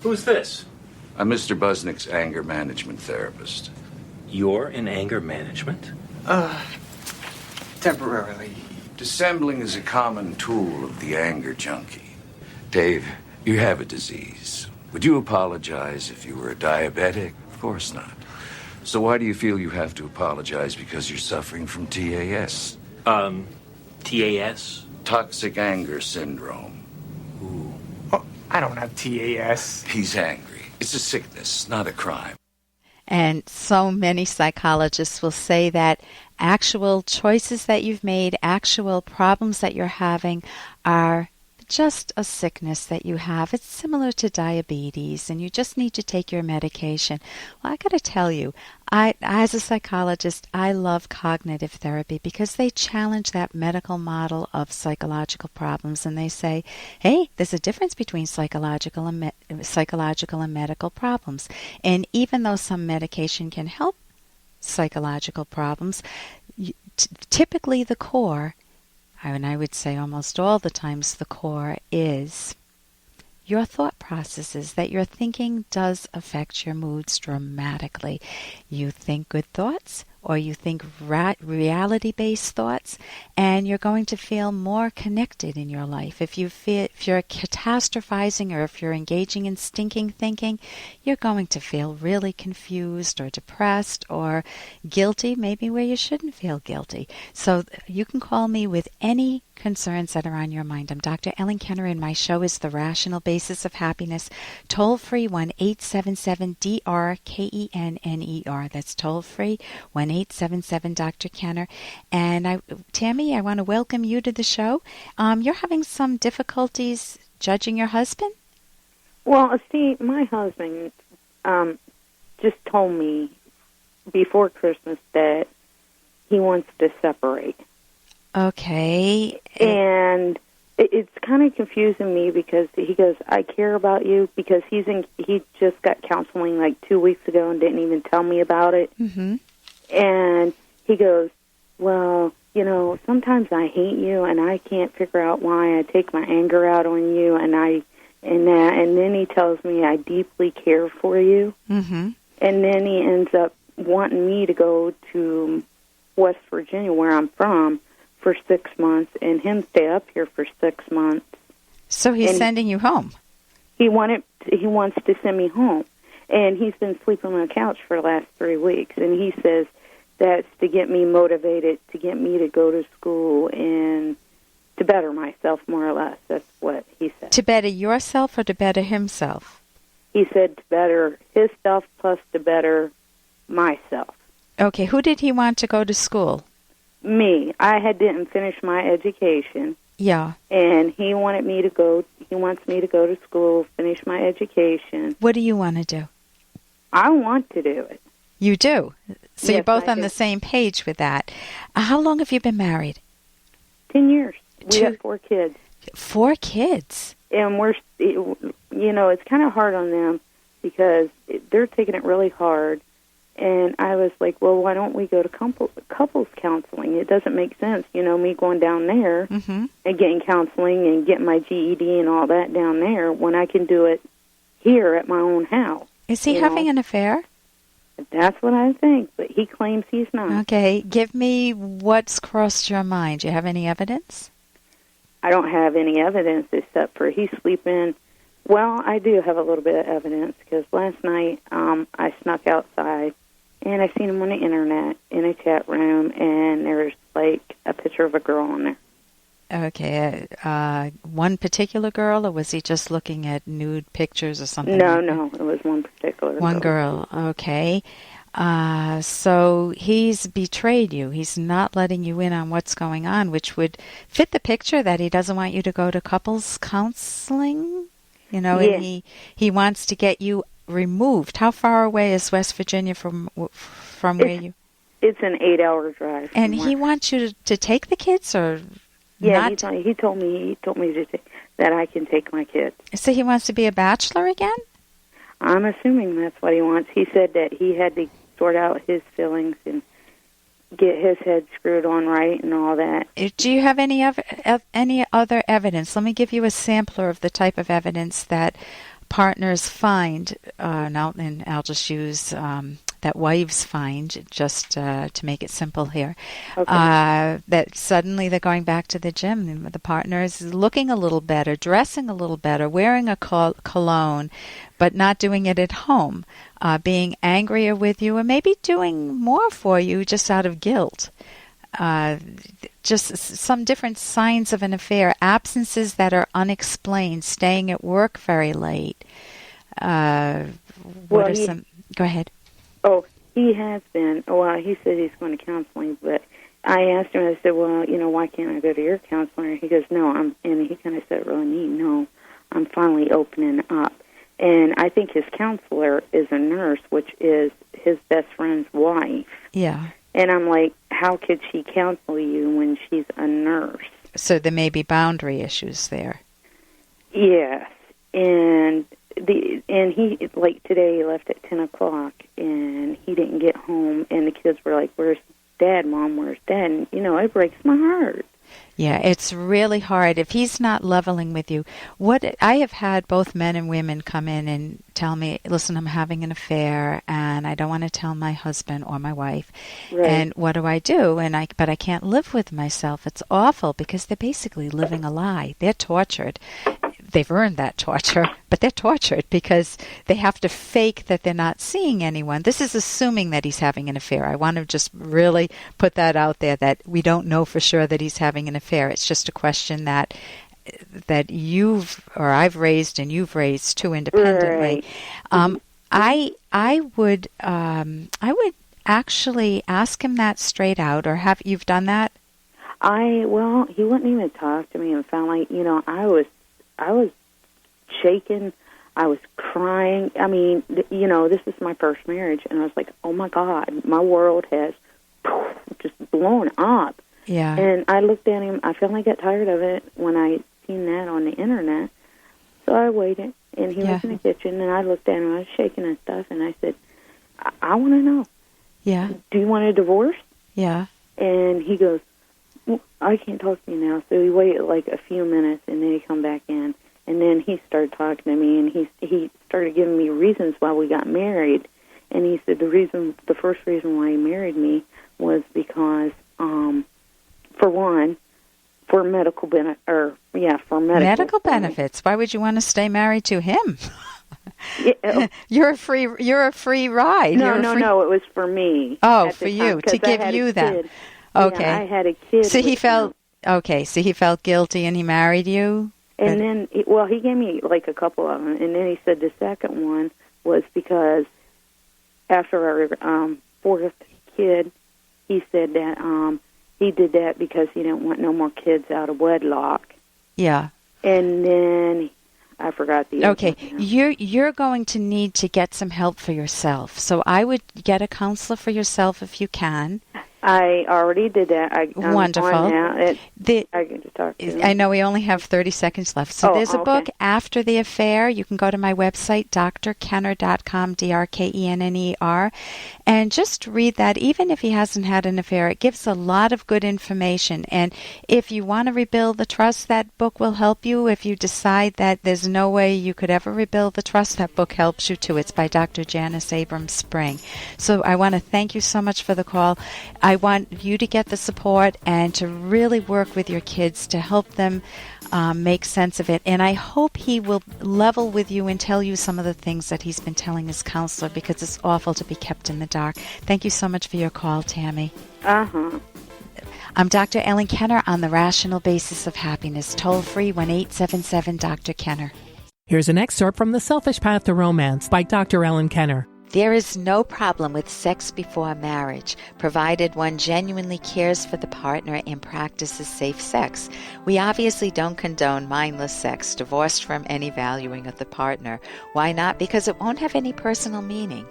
Who's this? I'm Mr. Busnick's anger management therapist. You're in anger management? Temporarily. Dissembling is a common tool of the anger junkie. Dave, you have a disease. Would you apologize if you were a diabetic? Of course not. So why do you feel you have to apologize because you're suffering from TAS? TAS? Toxic anger syndrome. Ooh. Oh, I don't have TAS. He's angry. It's a sickness, not a crime. And so many psychologists will say that actual choices that you've made, actual problems that you're having are just a sickness that you have. It's similar to diabetes, and you just need to take your medication. Well, I got to tell you, as a psychologist, I love cognitive therapy because they challenge that medical model of psychological problems, and they say, hey, there's a difference between psychological and medical problems. And even though some medication can help psychological problems, typically the core, and I would say almost all the times the core, is your thought processes, that your thinking does affect your moods dramatically. You think good thoughts, or you think reality-based thoughts, and you're going to feel more connected in your life. If you're catastrophizing, or if you're engaging in stinking thinking, you're going to feel really confused or depressed or guilty, maybe where you shouldn't feel guilty. So you can call me with any concerns that are on your mind. I'm Dr. Ellen Kenner, and my show is The Rational Basis of Happiness. Toll free 1-877-DRKENNER. That's toll free 1-877-Dr. Kenner. And Tammy, I want to welcome you to the show. You're having some difficulties judging your husband? Well, see, my husband just told me before Christmas that he wants to separate. Okay. And it's kind of confusing me because he goes, I care about you, because he just got counseling like 2 weeks ago and didn't even tell me about it. Mm-hmm. And he goes, well, sometimes I hate you and I can't figure out why I take my anger out on you and then he tells me I deeply care for you. Mm-hmm. And then he ends up wanting me to go to West Virginia, where I'm from, for 6 months, and him stay up here for 6 months. So he's sending you home? He wants to send me home. And he's been sleeping on the couch for the last 3 weeks. And he says that's to get me motivated, to get me to go to school and to better myself, more or less. That's what he said. To better yourself or to better himself? He said to better his self plus to better myself. Okay, who did he want to go to school? Me. didn't finish my education. Yeah. And he wants me to go to school, finish my education. What do you want to do? I want to do it. You do? So yes, you're both I on do. The same page with that. How long have you been married? 10 years. We have 4 kids. 4 kids? And it's kind of hard on them because they're taking it really hard. And I was like, well, why don't we go to couples counseling? It doesn't make sense, me going down there mm-hmm. and getting counseling and getting my GED and all that down there when I can do it here at my own house. Is he having an affair? That's what I think, but he claims he's not. Okay, give me what's crossed your mind. Do you have any evidence? I don't have any evidence except for he's sleeping. Well, I do have a little bit of evidence because last night I snuck outside and I seen him on the internet in a chat room, and there's like a picture of a girl on there. Okay, one particular girl, or was he just looking at nude pictures or something? No, it was one particular girl. One girl, okay. So he's betrayed you. He's not letting you in on what's going on, which would fit the picture that he doesn't want you to go to couples counseling, Yeah. And he wants to get you removed. How far away is West Virginia from where you? It's an 8-hour drive. And he wants you to take the kids, or? Yeah, he told me that I can take my kids. So he wants to be a bachelor again? I'm assuming that's what he wants. He said that he had to sort out his feelings and get his head screwed on right and all that. Do you have any other evidence? Let me give you a sampler of the type of evidence that partners find, now, and I'll just use that wives find, just to make it simple here, that suddenly they're going back to the gym, and the partner is looking a little better, dressing a little better, wearing a cologne, but not doing it at home, being angrier with you, and maybe doing more for you just out of guilt. Just some different signs of an affair, absences that are unexplained, staying at work very late. Go ahead. Oh, he has been. Well, he said he's going to counseling, but I asked him, I said, well, why can't I go to your counselor? He goes, no, and he kind of said it really neat, no, I'm finally opening up. And I think his counselor is a nurse, which is his best friend's wife. Yeah. And I'm like, how could she counsel you when she's a nurse? So there may be boundary issues there. Yes. And he, like today, he left at 10 o'clock, and he didn't get home, and the kids were like, where's Dad, Mom, where's Dad? And, it breaks my heart. Yeah, it's really hard if he's not leveling with you. What I have had both men and women come in and tell me, listen, I'm having an affair and I don't want to tell my husband or my wife. Right. And what do I do? But I can't live with myself. It's awful because they're basically living a lie. They're tortured. They've earned that torture, but they're tortured because they have to fake that they're not seeing anyone. This is assuming that he's having an affair. I want to just really put that out there, that we don't know for sure that he's having an affair. It's just a question that I've raised and you've raised too independently. Right. I would actually ask him that straight out, or you've done that? He wouldn't even talk to me, and found like, I was shaking. I was crying. I mean, this is my first marriage, and I was like, oh, my God, my world has just blown up. Yeah. And I looked at him. I finally got tired of it when I seen that on the Internet. So I waited, and he was in the kitchen, and I looked at him. I was shaking and stuff, and I said, I want to know. Yeah. Do you want a divorce? Yeah. And he goes, I can't talk to you now. So he waited like a few minutes, and then he come back in, and then he started talking to me, and he started giving me reasons why we got married. And he said the first reason why he married me was because, for one, for medical medical benefits. Why would you want to stay married to him? Yeah. You're a free ride. No. It was for me. Oh, for you, to give you that. Okay. Yeah, I had a kid. So he felt guilty and he married you? And then, he gave me like a couple of them. And then he said the second one was because after our fourth kid, he said that he did that because he didn't want no more kids out of wedlock. Yeah. And then I forgot the other one. You're going to need to get some help for yourself. So I would get a counselor for yourself if you can. I already did that. Wonderful. I can just talk to him. I know we only have 30 seconds left. So there's a book, After the Affair. You can go to my website, drkenner.com, DRKENNER, and just read that. Even if he hasn't had an affair, it gives a lot of good information. And if you want to rebuild the trust, that book will help you. If you decide that there's no way you could ever rebuild the trust, that book helps you too. It's by Dr. Janice Abrams Spring. So I want to thank you so much for the call. I want you to get the support and to really work with your kids to help them make sense of it. And I hope he will level with you and tell you some of the things that he's been telling his counselor, because it's awful to be kept in the dark. Thank you so much for your call, Tammy. Uh-huh. I'm Dr. Ellen Kenner on the Rational Basis of Happiness. Toll free 1-877-Dr. Kenner. Here's an excerpt from The Selfish Path to Romance by Dr. Ellen Kenner. There is no problem with sex before marriage, provided one genuinely cares for the partner and practices safe sex. We obviously don't condone mindless sex, divorced from any valuing of the partner. Why not? Because it won't have any personal meaning.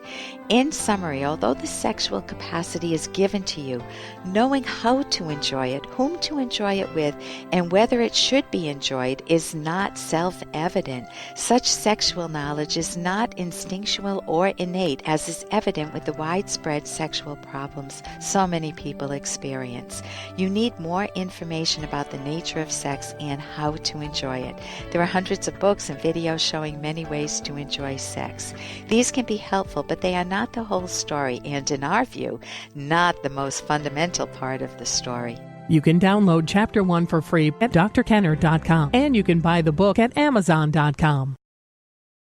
In summary, although the sexual capacity is given to you, knowing how to enjoy it, whom to enjoy it with, and whether it should be enjoyed is not self-evident. Such sexual knowledge is not instinctual or innate. relate, as is evident with the widespread sexual problems so many people experience. You need more information about the nature of sex and how to enjoy it. There are hundreds of books and videos showing many ways to enjoy sex. These can be helpful, but they are not the whole story, and in our view, not the most fundamental part of the story. You can download Chapter 1 for free at drkenner.com, and you can buy the book at amazon.com.